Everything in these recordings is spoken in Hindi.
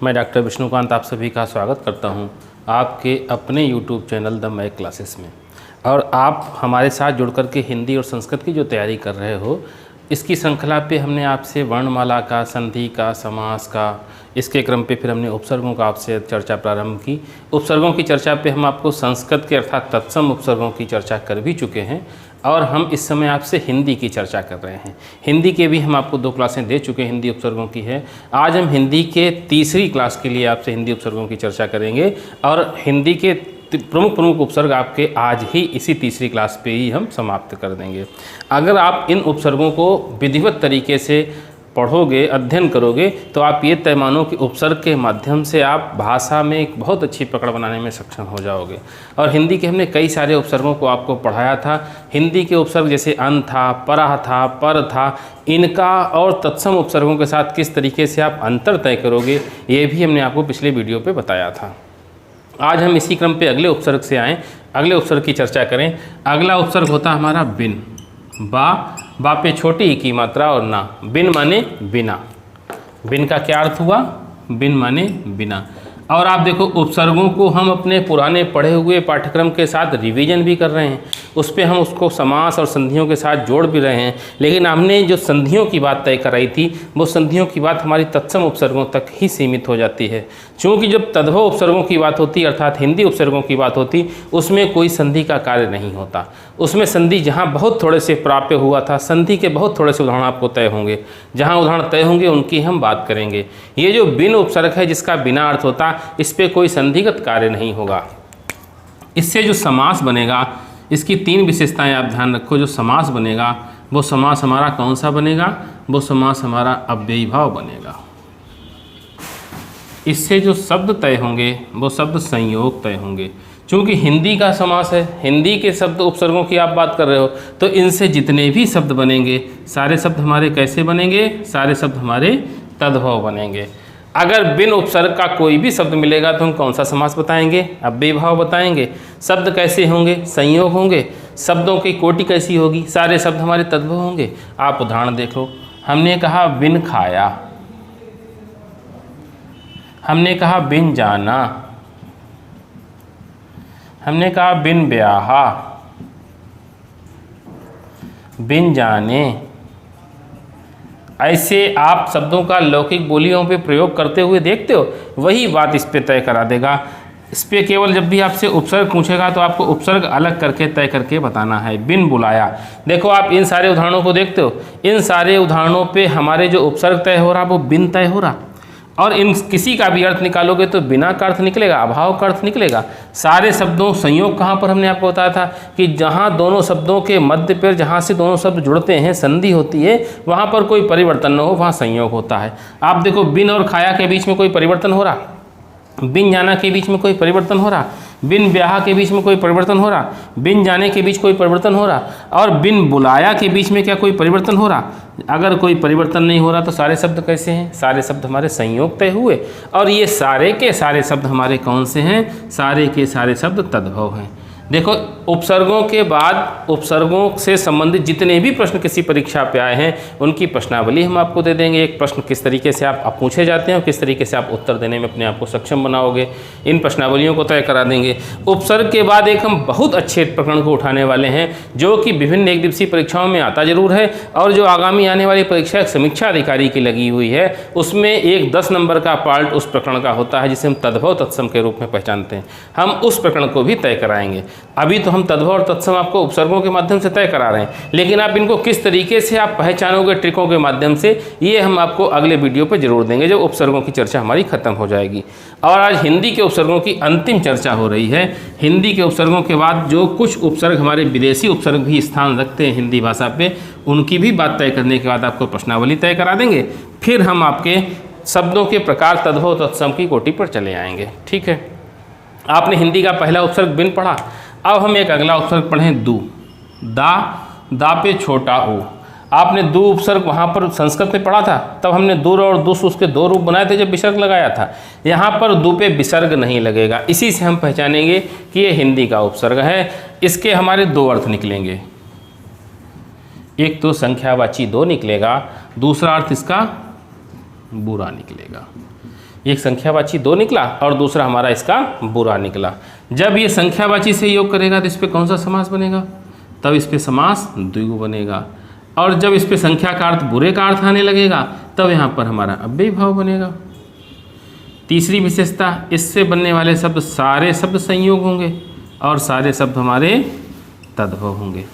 मैं डॉक्टर विष्णुकांत आप सभी का स्वागत करता हूं आपके अपने YouTube channel the mac classes में। और आप हमारे साथ जुड़ कर के हिंदी और संस्कृत की जो तैयारी कर रहे हो, इसकी श्रृंखला पे हमने आपसे वर्णमाला का, संधि का, समास का, इसके क्रम पे फिर हमने उपसर्गों का आपसे चर्चा प्रारंभ की। उपसर्गों की चर्चा पे हम आपको संस्कृत के अर्थात तत्सम उपसर्गों की चर्चा कर भी चुके हैं और हम इस समय आपसे हिंदी की चर्चा कर रहे हैं। हिंदी के भी हम आपको 2 क्लासें दे चुके हैं, हिंदी उपसर्गों की है। आज हम हिंदी के तीसरी क्लास के लिए आपसे हिंदी उपसर्गों की चर्चा करेंगे और हिंदी के प्रमुख उपसर्ग आपके आज ही इसी तीसरी क्लास पे ही हम समाप्त कर देंगे। अगर आप इन उपसर्गों को विधिवत तरीके से पढ़ोगे, अध्ययन करोगे, तो आप ये तय मानो कि उपसर्ग के माध्यम से आप भाषा में एक बहुत अच्छी पकड़ बनाने में सक्षम हो जाओगे। और हिंदी के हमने कई सारे उपसर्गों को आपको पढ़ाया था। हिंदी के उपसर्ग जैसे अन था, परह था, पर था, इनका और तत्सम उपसर्गों के साथ किस तरीके से आप अंतर तय करोगे, ये भी हमने आपको पिछले वीडियो पे बताया था। आज हम इसी क्रम पे अगले उपसर्ग से आएँ, अगले उपसर्ग की चर्चा करें। अगला उपसर्ग होता है हमारा बिन। बा पे छोटी ई की मात्रा और ना। बिन माने बिना। बिन का क्या अर्थ हुआ? बिन माने बिना। और आप देखो, उपसर्गों को हम अपने पुराने पढ़े हुए पाठ्यक्रम के साथ रिवीजन भी कर रहे हैं, उस पर हम उसको समास और संधियों के साथ जोड़ भी रहे हैं। लेकिन हमने जो संधियों की बात तय कराई थी, वो संधियों की बात हमारी तत्सम उपसर्गों तक ही सीमित हो जाती है। क्योंकि जब तद्भव उपसर्गों की बात होती, अर्थात हिंदी उपसर्गों की बात होती, उसमें कोई संधि का कार्य नहीं होता। उसमें संधि जहाँ बहुत थोड़े से प्राप्य हुआ था, संधि के बहुत थोड़े से उदाहरण आपको तय होंगे। जहाँ उदाहरण तय होंगे उनकी हम बात करेंगे। ये जो बिन उपसर्ग है, जिसका बिना अर्थ होता, इस पे कोई संधिगत कार्य नहीं होगा। इससे जो समास बनेगा, इसकी 3 विशेषताएं आप ध्यान रखो। जो समास बनेगा, वो समास हमारा कौन सा बनेगा? वो समास हमारा अव्ययी भाव बनेगा। इससे जो शब्द तय होंगे, वो शब्द संयोग तय होंगे। चूँकि हिंदी का समास है, हिंदी के शब्द उपसर्गों की आप बात कर रहे हो, तो इनसे जितने भी शब्द बनेंगे, सारे शब्द हमारे कैसे बनेंगे? सारे शब्द हमारे तद्भव बनेंगे। अगर बिन उपसर्ग का कोई भी शब्द मिलेगा तो हम कौन सा समास बताएंगे? अव्ययी भाव बताएंगे। शब्द कैसे होंगे? संयोग होंगे। शब्दों की कोटि कैसी होगी? सारे शब्द हमारे तद्भव होंगे। आप उदाहरण देखो। हमने कहा बिन खाया, हमने कहा बिन जाना, हमने कहा बिन ब्याहा, बिन जाने। ऐसे आप शब्दों का लौकिक बोलियों पे प्रयोग करते हुए देखते हो, वही बात इस पे तय करा देगा। इस पे केवल जब भी आपसे उपसर्ग पूछेगा तो आपको उपसर्ग अलग करके तय करके बताना है। बिन बुलाया, देखो आप इन सारे उदाहरणों को देखते हो, इन सारे उदाहरणों पे हमारे जो उपसर्ग तय हो रहा वो बिन तय हो रहा। और इन किसी का भी अर्थ निकालोगे तो बिना का अर्थ निकलेगा, अभाव का अर्थ निकलेगा। सारे शब्दों संयोग कहाँ पर हमने आपको बताया था कि जहाँ दोनों शब्दों के मध्य पर, जहाँ से दोनों शब्द जुड़ते हैं, संधि होती है, वहाँ पर कोई परिवर्तन न हो, वहाँ संयोग होता है। आप देखो, बिन और खाया के बीच में कोई परिवर्तन हो रहा, बिन जाना के बीच में कोई परिवर्तन हो रहा, बिन ब्याह के बीच में कोई परिवर्तन हो रहा, बिन जाने के बीच कोई परिवर्तन हो रहा, और बिन बुलाया के बीच में क्या कोई परिवर्तन हो रहा? अगर कोई परिवर्तन नहीं हो रहा तो सारे शब्द कैसे हैं? सारे शब्द हमारे संयोग तय हुए। और ये सारे के सारे शब्द हमारे कौन से हैं? सारे के सारे शब्द तद्भव हैं। देखो, उपसर्गों के बाद उपसर्गों से संबंधित जितने भी प्रश्न किसी परीक्षा पे आए हैं, उनकी प्रश्नावली हम आपको दे देंगे। एक प्रश्न किस तरीके से आप पूछे जाते हैं और किस तरीके से आप उत्तर देने में अपने आप को सक्षम बनाओगे, इन प्रश्नावलियों को तय करा देंगे। उपसर्ग के बाद एक हम बहुत अच्छे प्रकरण को उठाने वाले हैं, जो कि विभिन्न एक दिवसीय परीक्षाओं में आता जरूर है और जो आगामी आने वाली परीक्षा एक समीक्षा अधिकारी की लगी हुई है, उसमें एक 10 नंबर का पार्ट उस प्रकरण का होता है, जिसे हम तद्भव तत्सम के रूप में पहचानते हैं। हम उस प्रकरण को भी तय कराएंगे। अभी तो हम तद्भव और तत्सम आपको उपसर्गों के माध्यम से तय करा रहे हैं, लेकिन आप इनको किस तरीके से आप पहचानोगे ट्रिकों के माध्यम से, ये हम आपको अगले वीडियो पर जरूर देंगे, जब उपसर्गों की चर्चा हमारी खत्म हो जाएगी। और आज हिंदी के उपसर्गों की अंतिम चर्चा हो रही है। हिंदी के उपसर्गों के बाद जो कुछ उपसर्ग हमारे विदेशी उपसर्ग भी स्थान रखते हैं हिंदी भाषा पे, उनकी भी बात तय करने के बाद आपको प्रश्नावली तय करा देंगे। फिर हम आपके शब्दों के प्रकार तद्भव तत्सम की कोटि पर चले आएंगे। ठीक है, आपने हिंदी का पहला उपसर्ग बिन पढ़ा। अब हम एक अगला उपसर्ग पढ़ें दू। दा पे छोटा ऊ। आपने दू उपसर्ग वहाँ पर संस्कृत में पढ़ा था, तब हमने दूर और दुस उसके 2 रूप बनाए थे जब विसर्ग लगाया था। यहाँ पर दू पे विसर्ग नहीं लगेगा। इसी से हम पहचानेंगे कि ये हिंदी का उपसर्ग है। इसके हमारे 2 अर्थ निकलेंगे। एक तो संख्यावाची 2 निकलेगा, दूसरा अर्थ इसका बुरा निकलेगा। एक संख्यावाची 2 निकला और दूसरा हमारा इसका बुरा निकला। जब ये संख्यावाची से योग करेगा तो इस पर कौन सा समास बनेगा, तब इस पर समास द्विगु बनेगा। और जब इस पर संख्या का अर्थ बुरे का अर्थ आने लगेगा तब यहाँ पर हमारा अव्ययी भाव बनेगा। तीसरी विशेषता, इससे बनने वाले शब्द सारे शब्द संयोग होंगे और सारे शब्द हमारे तद्भव होंगे।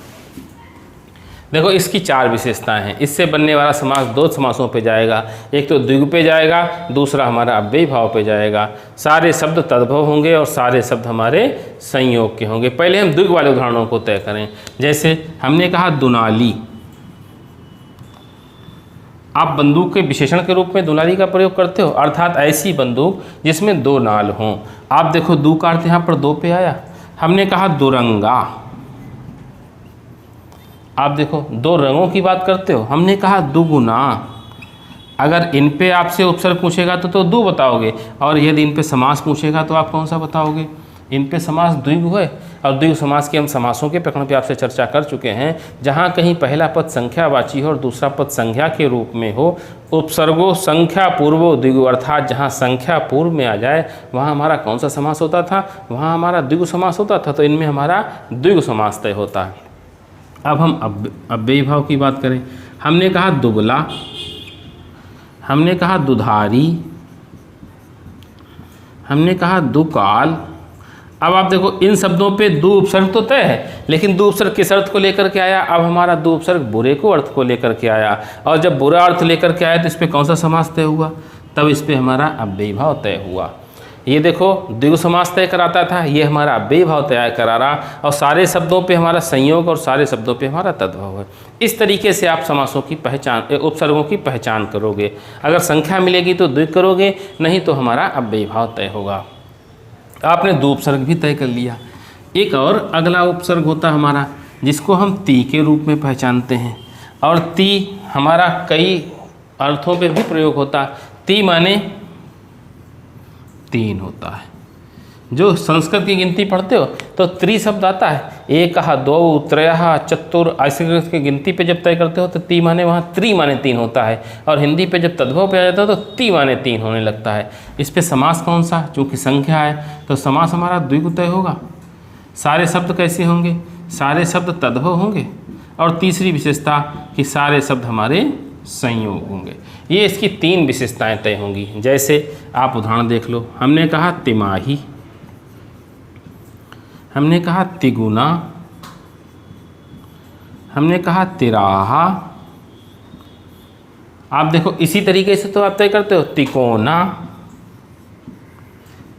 देखो इसकी 4 विशेषताएं हैं। इससे बनने वाला समास 2 समासों पे जाएगा, एक तो द्विगु पे जाएगा, दूसरा हमारा अव्ययी भाव पे जाएगा। सारे शब्द तद्भव होंगे और सारे शब्द हमारे संयोग के होंगे। पहले हम द्विगु वाले उदाहरणों को तय करें। जैसे हमने कहा दुनाली, आप बंदूक के विशेषण के रूप में दुनाली का प्रयोग करते हो, अर्थात ऐसी बंदूक जिसमें 2 नाल हों। आप देखो दू का अर्थ यहाँ पर 2 पे आया। हमने कहा दुरंगा, आप देखो 2 रंगों की बात करते हो, हमने कहा दुगुना। अगर इन पे आपसे उपसर्ग पूछेगा तो दो बताओगे, और यदि इन पे समास पूछेगा तो आप कौन सा बताओगे। इन पे समास द्विगु है, और द्विगु समास के हम समासों के प्रकरण पे आपसे चर्चा कर चुके हैं। जहाँ कहीं पहला पद संख्यावाची हो और दूसरा पद संज्ञा के रूप में हो, उपसर्गो संख्या पूर्वो द्विगु, अर्थात जहाँ संख्या पूर्व में आ जाए वहाँ हमारा कौन सा समास होता था, वहाँ हमारा द्विगु समास होता था। तो इनमें हमारा द्विगु समास तय होता है। अब हम अव्ययी भाव की बात करें। हमने कहा दुबला, हमने कहा दुधारी, हमने कहा दुकाल। अब आप देखो इन शब्दों पे दो उपसर्ग तो तय है, लेकिन दो उपसर्ग किस अर्थ को लेकर के आया। अब हमारा दो उपसर्ग बुरे को अर्थ को लेकर के आया, और जब बुरा अर्थ लेकर के आया तो इस पर कौन सा समास तय हुआ, तब इस पर हमारा अव्ययी भाव तय हुआ। ये देखो द्विगु समास तय कराता था, ये हमारा अव्ययी भाव तय करा रहा, और सारे शब्दों पे हमारा संयोग और सारे शब्दों पे हमारा तद्भव है। इस तरीके से आप समासों की पहचान, उपसर्गों की पहचान करोगे। अगर संख्या मिलेगी तो द्विगु करोगे, नहीं तो हमारा अव्ययी भाव तय होगा। आपने दो उपसर्ग भी तय कर लिया। एक और अगला उपसर्ग होता हमारा, जिसको हम ती के रूप में पहचानते हैं, और ती हमारा कई अर्थों पे भी प्रयोग होता। ती माने 3 होता है। जो संस्कृत की गिनती पढ़ते हो तो त्रि शब्द आता है, एक, दो, त्रय, चतुर, ऐसे की गिनती पे जब तय करते हो तो ती माने वहाँ त्रि माने 3 होता है, और हिंदी पे जब तद्भव पे आ जाता है तो ती माने 3 होने लगता है। इस पे समास कौन सा, चूँकि संख्या है तो समास हमारा द्विगु तय होगा। सारे शब्द कैसे होंगे, सारे शब्द तद्भव होंगे, और तीसरी विशेषता कि सारे शब्द हमारे संयोग होंगे। ये इसकी 3 विशेषताएं तय होंगी। जैसे आप उदाहरण देख लो, हमने कहा तिमाही, हमने कहा तिगुना, हमने कहा तिराहा। आप देखो इसी तरीके से तो आप तय करते हो तिकोना।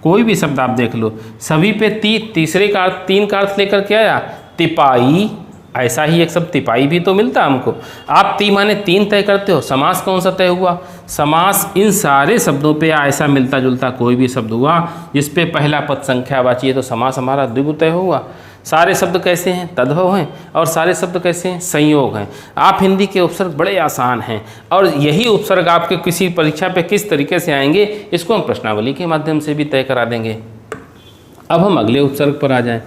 कोई भी शब्द आप देख लो, सभी पे तीसरे का अर्थ 3 का अर्थ लेकर के आया। तिपाई, ऐसा ही एक शब्द तिपाई भी तो मिलता हमको। आप ती माने 3 तय करते हो, समास कौन सा तय हुआ, समास इन सारे शब्दों पे ऐसा मिलता जुलता कोई भी शब्द हुआ जिस पे पहला पद संख्यावाची है तो समास हमारा द्विगु तय हुआ। सारे शब्द कैसे हैं, तद्भव हैं, और सारे शब्द कैसे हैं, संयोग हैं। आप हिंदी के उपसर्ग बड़े आसान हैं, और यही उपसर्ग आपके किसी परीक्षा पे किस तरीके से आएंगे इसको हम प्रश्नावली के माध्यम से भी तय करा देंगे। अब हम अगले उपसर्ग पर आ जाएं।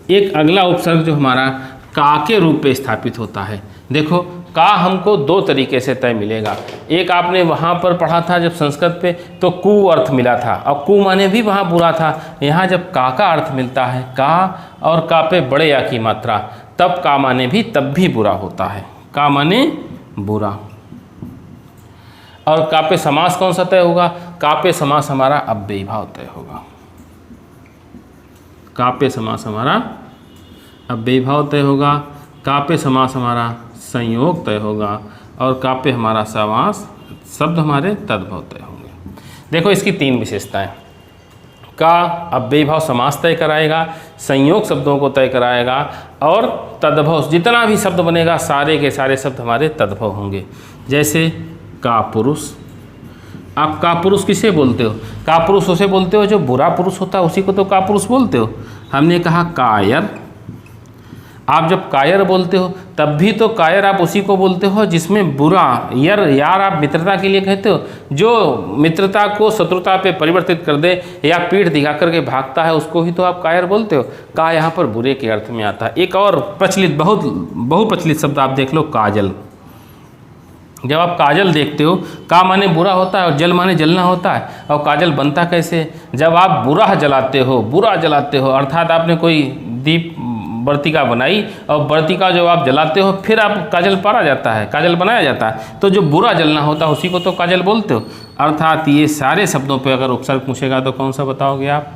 एक अगला उपसर्ग जो हमारा का के रूप पे स्थापित होता है। देखो का हमको 2 तरीके से तय मिलेगा। एक आपने वहाँ पर पढ़ा था जब संस्कृत पे तो कु अर्थ मिला था, और कु माने भी वहाँ बुरा था। यहाँ जब का अर्थ मिलता है, का और का पे बड़े या की मात्रा, तब का माने भी तब भी बुरा होता है, का माने बुरा। और का पे समास कौन सा तय होगा, का पे समास हमारा अव्ययी भाव तय होगा। का पे समास हमारा अव्ययी भाव तय होगा, का पे समास हमारा संयोग तय होगा, और का पे हमारा समास शब्द हमारे तद्भव तय होंगे। देखो इसकी 3 विशेषताएं। का अव्ययी भाव समास तय कराएगा, संयोग शब्दों को तय कराएगा, और तद्भव जितना भी शब्द बनेगा सारे के सारे शब्द हमारे तद्भव होंगे। जैसे का पुरुष। आप का पुरुष किसे बोलते हो, का पुरुष उसे बोलते हो जो बुरा पुरुष होता है, उसी को तो का पुरुष बोलते हो। हमने कहा कायर। आप जब कायर बोलते हो तब भी तो कायर आप उसी को बोलते हो जिसमें बुरा, यार आप मित्रता के लिए कहते हो, जो मित्रता को शत्रुता पे परिवर्तित कर दे या पीठ दिखा करके भागता है उसको ही तो आप कायर बोलते हो। का यहाँ पर बुरे के अर्थ में आता है। एक और प्रचलित बहुप्रचलित शब्द आप देख लो, काजल। जब आप काजल देखते हो, का माने बुरा होता है और जल माने जलना होता है, और काजल बनता कैसे? जब आप बुरा जलाते हो अर्थात आपने कोई दीप वर्तिका बनाई और वर्तिका जो आप जलाते हो फिर आप काजल पारा जाता है, काजल बनाया जाता है, तो जो बुरा जलना होता है उसी को तो काजल बोलते हो। अर्थात ये सारे शब्दों पे अगर उपसर्ग पूछेगा तो कौन सा बताओगे आप?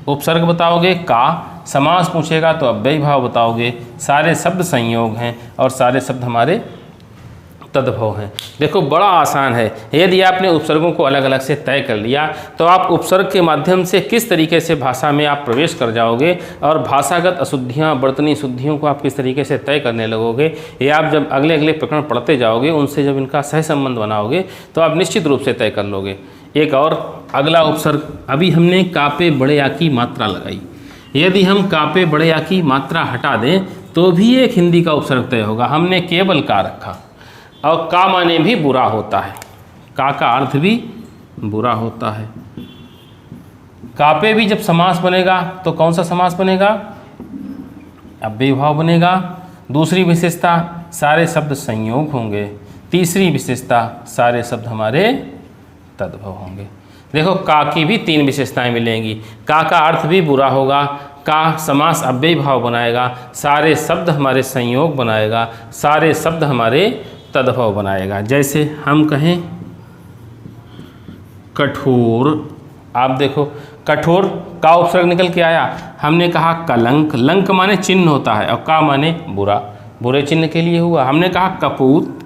उपसर्ग बताओगे का, समास पूछेगा तो अव्ययी भाव बताओगे, सारे शब्द संयोग हैं और सारे शब्द हमारे तद्भव हैं। देखो बड़ा आसान है। यदि आपने उपसर्गों को अलग अलग से तय कर लिया तो आप उपसर्ग के माध्यम से किस तरीके से भाषा में आप प्रवेश कर जाओगे और भाषागत अशुद्धियाँ, बर्तनी शुद्धियों को आप किस तरीके से तय करने लगोगे, ये आप जब अगले अगले प्रकरण पढ़ते जाओगे, उनसे जब इनका सह संबंध बनाओगे तो आप निश्चित रूप से तय कर लोगे। एक और अगला उपसर्ग, अभी हमने कापे बड़े या की मात्रा लगाई, यदि हम कापे बड़े या की मात्रा हटा दें तो भी एक हिंदी का उपसर्ग तय होगा। हमने केवल का रखा और का माने भी बुरा होता है, का अर्थ भी बुरा होता है। कापे भी जब समास बनेगा तो कौन सा समास बनेगा? अव्ययी भाव बनेगा। दूसरी विशेषता, सारे शब्द संयोग होंगे। तीसरी विशेषता, सारे शब्द हमारे तद्भव होंगे। देखो का की भी 3 विशेषताएं मिलेंगी। का अर्थ भी बुरा होगा, का समास अव्ययी भाव बनाएगा, सारे शब्द हमारे संयोग बनाएगा, सारे शब्द हमारे तद्भव बनाएगा। जैसे हम कहें कठोर, आप देखो कठोर का उपसर्ग निकल के आया। हमने कहा कलंक, लंक माने चिन्ह होता है और का माने बुरा, बुरे चिन्ह के लिए हुआ। हमने कहा कपूत,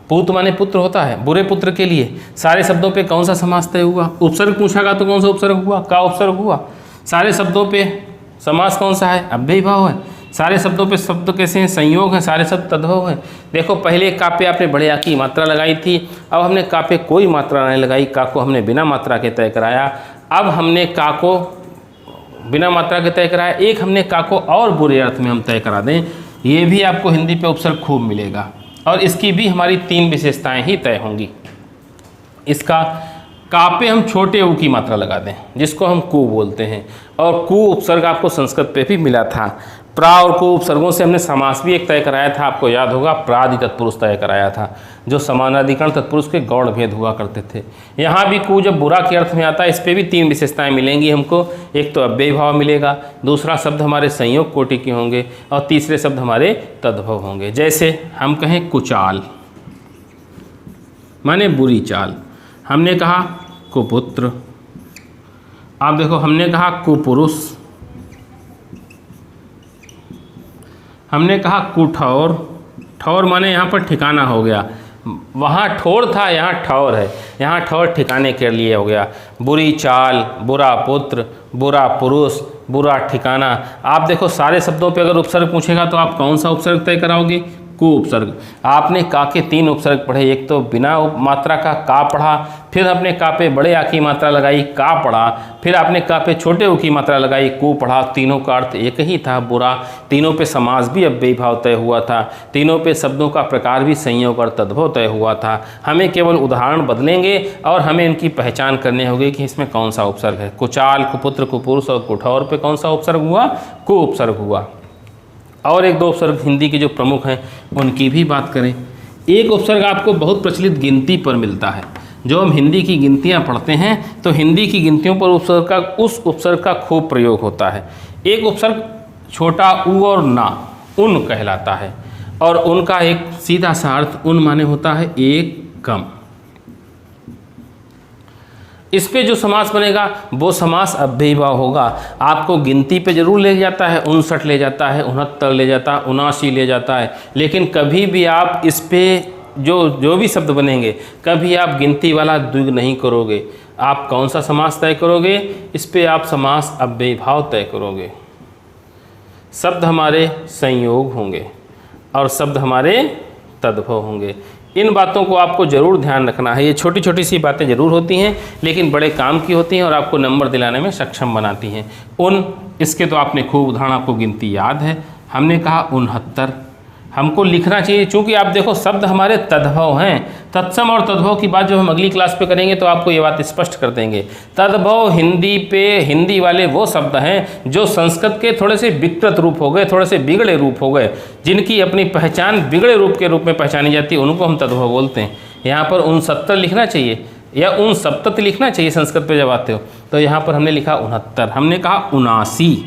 पूत माने पुत्र होता है, बुरे पुत्र के लिए। सारे शब्दों पे कौन सा समास तय हुआ? उपसर्ग पूछागा तो कौन सा उपसर्ग हुआ? का उपसर्ग हुआ। सारे शब्दों पे समास कौन सा है? अव्ययी भाव है। सारे शब्दों पे शब्द कैसे हैं? संयोग हैं, सारे शब्द तद्भव हैं। देखो पहले का पे आपने बड़े आ की मात्रा लगाई थी, अब हमने का पे कोई मात्रा नहीं लगाई, का को हमने बिना मात्रा के तय कराया। अब हमने का को बिना मात्रा के तय कराया, एक हमने का को और बुरे अर्थ में हम तय करा दें, ये भी आपको हिंदी पे उपसर्ग खूब मिलेगा और इसकी भी हमारी 3 विशेषताएं ही तय होंगी। इसका का पे हम छोटे ऊ की मात्रा लगा दें जिसको हम कु बोलते हैं, और कु उपसर्ग आपको संस्कृत पे भी मिला था। प्रा और को उपसर्गों से हमने समास भी एक तय कराया था, आपको याद होगा, प्रादि तत्पुरुष तय कराया था, जो समानाधिकरण तत्पुरुष के गौड़ भेद हुआ करते थे। यहाँ भी कु जब बुरा के अर्थ में आता है, इस पर भी 3 विशेषताएं मिलेंगी हमको। एक तो अव्ययी भाव मिलेगा, दूसरा शब्द हमारे संयोग कोटि के होंगे और तीसरे शब्द हमारे तद्भव होंगे। जैसे हम कहें कुचाल माने बुरी चाल, हमने कहा कुपुत्र, आप देखो हमने कहा कुपुरुष, हमने कहा कुठौर, ठौर माने यहाँ पर ठिकाना हो गया, वहाँ ठोर था यहाँ ठौर है, यहाँ ठौर ठिकाने के लिए हो गया। बुरी चाल, बुरा पुत्र, बुरा पुरुष, बुरा ठिकाना। आप देखो सारे शब्दों पे अगर उपसर्ग पूछेगा तो आप कौन सा उपसर्ग तय कराओगे? कु उपसर्ग। आपने का के 3 उपसर्ग पढ़े, एक तो बिना मात्रा का पढ़ा, फिर आपने का पे बड़े आ की मात्रा लगाई का पढ़ा, फिर आपने का पे छोटे ऊ की मात्रा लगाई कु पढ़ा। तीनों का अर्थ एक ही था, बुरा। तीनों पे समास भी अव्ययी भाव तय हुआ था, तीनों पे शब्दों का प्रकार भी संयोग और तद्भव तय हुआ था। हमें केवल उदाहरण बदलेंगे और हमें इनकी पहचान करनी होगी कि इसमें कौन सा उपसर्ग है। कुचाल, कुपुत्र, कुपुरुष और कुठौर पे कौन सा उपसर्ग हुआ? कु उपसर्ग हुआ। और 1-2 उपसर्ग हिंदी के जो प्रमुख हैं उनकी भी बात करें। एक उपसर्ग आपको बहुत प्रचलित गिनती पर मिलता है। जो हम हिंदी की गिनतियाँ पढ़ते हैं तो हिंदी की गिनतियों पर उस उपसर्ग का खूब प्रयोग होता है। एक उपसर्ग छोटा ऊ और ना, उन कहलाता है, और उनका एक सीधा सा अर्थ उन माने होता है एक कम। इस पे जो समास बनेगा वो समास अव्ययी भाव होगा। आपको गिनती पे जरूर ले जाता है, 59 ले जाता है, 69 ले जाता है, 79 ले जाता है, लेकिन कभी भी आप इस पे जो भी शब्द बनेंगे कभी आप गिनती वाला द्विग नहीं करोगे। आप कौन सा समास तय करोगे? इस पे आप समास अव्ययी भाव तय करोगे। शब्द हमारे संयोग होंगे और शब्द हमारे तद्भव होंगे। इन बातों को आपको ज़रूर ध्यान रखना है। ये छोटी छोटी सी बातें ज़रूर होती हैं लेकिन बड़े काम की होती हैं और आपको नंबर दिलाने में सक्षम बनाती हैं। इसके तो आपने खूब उदाहरण, आपको गिनती याद है। हमने कहा 69, हमको लिखना चाहिए, चूँकि आप देखो शब्द हमारे तद्भव हैं तत्सम और तद्भव की बात जब हम अगली क्लास पे करेंगे तो आपको ये बात स्पष्ट कर देंगे। तद्भव हिंदी वाले वो शब्द हैं जो संस्कृत के थोड़े से विकृत रूप हो गए, थोड़े से बिगड़े रूप हो गए, जिनकी अपनी पहचान बिगड़े रूप के रूप में पहचानी जाती है, उनको हम तद्भव बोलते हैं। यहाँ पर 69 लिखना चाहिए या 69 लिखना चाहिए संस्कृत पे जब आते हो, तो यहाँ पर हमने लिखा 69, हमने कहा 79,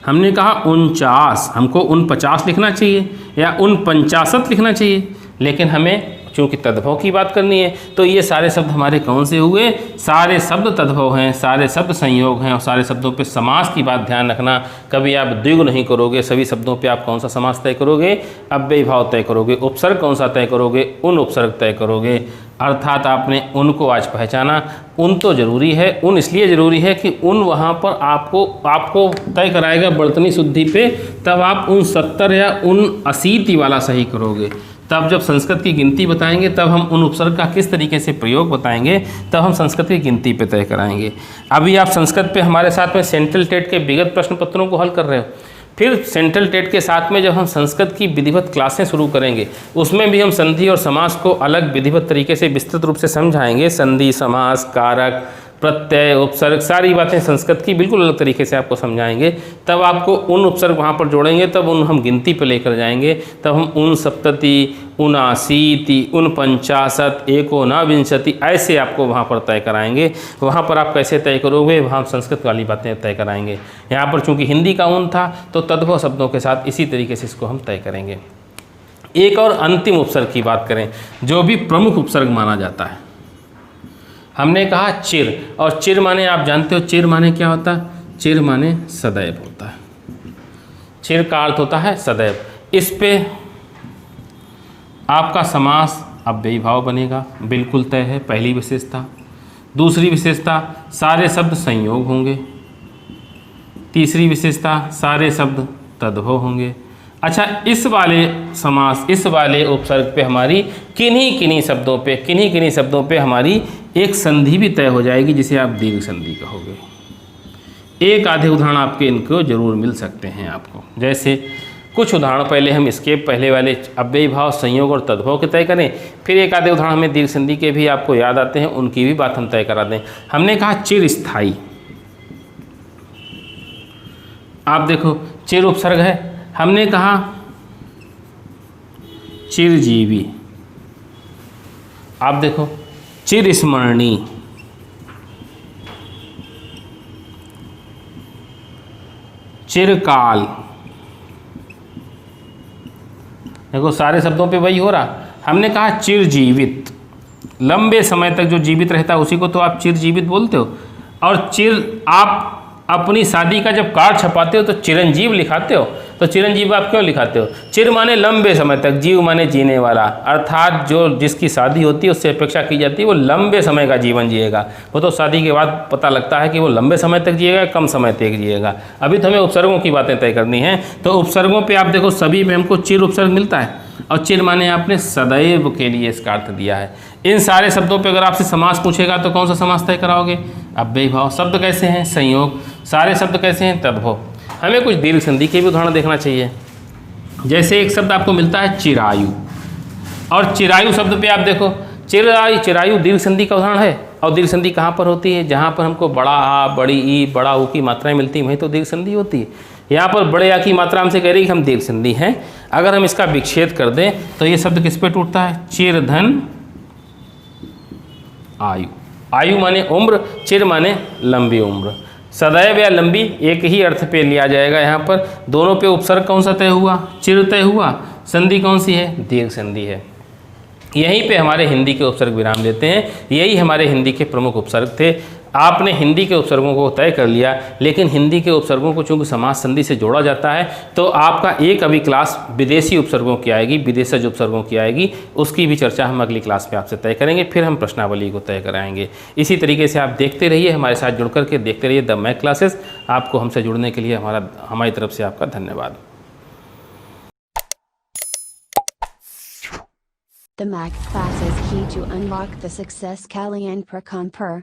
हमने कहा 49, हमको 49 लिखना चाहिए या 49 लिखना चाहिए, लेकिन हमें चूँकि तद्भव की बात करनी है तो ये सारे शब्द हमारे कौन से हुए, सारे शब्द तद्भव हैं, सारे शब्द संयोग हैं और सारे शब्दों पे समास की बात ध्यान रखना। कभी आप द्विगु नहीं करोगे, सभी शब्दों पे आप कौन सा समास तय करोगे, अव्ययी भाव तय करोगे, उपसर्ग कौन सा तय करोगे, उन उपसर्ग तय करोगे। अर्थात आपने उनको आज पहचाना। उन तो ज़रूरी है, उन इसलिए ज़रूरी है कि उन वहाँ पर आपको तय कराएगा वर्तनी शुद्धि पे, तब आप उन 70 या उन 80 वाला सही करोगे। तब जब संस्कृत की गिनती बताएंगे तब हम उन उपसर्ग का किस तरीके से प्रयोग बताएंगे, तब हम संस्कृत की गिनती पे तय कराएंगे। अभी आप संस्कृत पे हमारे साथ में सेंट्रल टेट के विगत प्रश्न पत्रों को हल कर रहे हो, फिर सेंट्रल टेट के साथ में जब हम संस्कृत की विधिवत क्लासें शुरू करेंगे उसमें भी हम संधि और समास को अलग विधिवत तरीके से विस्तृत रूप से समझाएंगे। संधि, समास, कारक, प्रत्यय, उपसर्ग, सारी बातें संस्कृत की बिल्कुल अलग तरीके से आपको समझाएंगे। तब आपको उन उपसर्ग वहाँ पर जोड़ेंगे, तब उन हम गिनती पे लेकर जाएंगे, तब हम 69, 79, 49, 1, ऐसे आपको वहाँ पर तय कराएंगे। वहाँ पर आप कैसे तय करोगे, वहाँ संस्कृत वाली बातें तय कराएंगे। यहाँ पर चूँकि हिंदी का उन था तो तद्भव शब्दों के साथ इसी तरीके से इसको हम तय करेंगे। एक और अंतिम उपसर्ग की बात करें जो भी प्रमुख उपसर्ग माना जाता है, हमने कहा चिर, और चिर माने आप जानते हो चिर माने क्या होता है, चिर माने सदैव होता है। चिर का अर्थ होता है सदैव। इस पे आपका समास अव्ययी भाव बनेगा, बिल्कुल तय है, पहली विशेषता। दूसरी विशेषता, सारे शब्द संयोग होंगे। तीसरी विशेषता, सारे शब्द तद्भव होंगे। अच्छा, इस वाले समास, इस वाले उपसर्ग पे हमारी किन्हीं शब्दों पे हमारी एक संधि भी तय हो जाएगी जिसे आप दीर्घ संधि कहोगे। एक आधे उदाहरण आपके इनको जरूर मिल सकते हैं आपको। जैसे कुछ उदाहरण पहले हम इसके पहले वाले अव्ययी भाव, संयोग और तद्भव के तय करें, फिर एक आधे उदाहरण हमें दीर्घ संधि के भी आपको याद आते हैं, उनकी भी बात हम तय करा दें। हमने कहा चिरस्थायी, आप देखो चिर उपसर्ग है। हमने कहा चिरजीवी, आप देखो चिरस्मरणीय, चिरकाल, देखो सारे शब्दों पे वही हो रहा। हमने कहा चिरजीवित, लंबे समय तक जो जीवित रहता है उसी को तो आप चिरजीवित बोलते हो। और चिर, आप अपनी शादी का जब कार्ड छपाते हो तो चिरंजीव लिखाते हो, तो चिरंजीव आप क्यों लिखाते हो? चिर माने लंबे समय तक, जीव माने जीने वाला, अर्थात जो जिसकी शादी होती है उससे अपेक्षा की जाती है वो लंबे समय का जीवन जिएगा। वो तो शादी के बाद पता लगता है कि वो लंबे समय तक जिएगा, कम समय तक जिएगा। अभी तो हमें उपसर्गों की बातें तय करनी है, तो उपसर्गों पे आप देखो सभी में हमको चिर उपसर्ग मिलता है, और चिर माने आपने सदैव के लिए इसका अर्थ दिया है। इन सारे शब्दों पे अगर आपसे समास पूछेगा तो कौन सा समास तय कराओगे? अव्ययी भाव। शब्द कैसे हैं? संयोग। सारे शब्द कैसे हैं? तद्भव। हमें कुछ दीर्घ संधि के भी उदाहरण देखना चाहिए। जैसे एक शब्द आपको मिलता है चिरायु, और चिरायु शब्द पे आप देखो चिरायु दीर्घ संधि का उदाहरण है। और दीर्घ संधि कहाँ पर होती है? जहाँ पर हमको बड़ा आ, बड़ी ई, बड़ा ऊ की मात्राएं मिलती हैं वहीं तो दीर्घ संधि होती है। यहाँ पर बड़े आ की मात्रा हमसे कह रही है कि हम दीर्घ संधि हैं। अगर हम इसका विच्छेद कर दें तो ये शब्द किस पे टूटता है? चिरधन आयु। आयु माने उम्र, चिर माने लंबी उम्र। सदैव या लंबी एक ही अर्थ पे लिया जाएगा। यहाँ पर दोनों पे उपसर्ग कौन सा तय हुआ? चिर तय हुआ। संधि कौन सी है? दीर्घ संधि है। यहीं पे हमारे हिंदी के उपसर्ग विराम लेते हैं। यही हमारे हिंदी के प्रमुख उपसर्ग थे। आपने हिंदी के उपसर्गों को तय कर लिया, लेकिन हिंदी के उपसर्गों को चूंकि समास संधि से जोड़ा जाता है तो आपका एक अभी क्लास विदेशी उपसर्गों की आएगी, विदेशज उपसर्गों की आएगी। उसकी भी चर्चा हम अगली क्लास में आपसे तय करेंगे। फिर हम प्रश्नावली को तय कराएंगे। इसी तरीके से आप देखते रहिए, हमारे साथ जुड़ करके देखते रहिए द मैथ क्लासेस। आपको हमसे जुड़ने के लिए हमारी तरफ से आपका धन्यवाद। The Math Classes key to unlock the success Kalyan Prakanpur.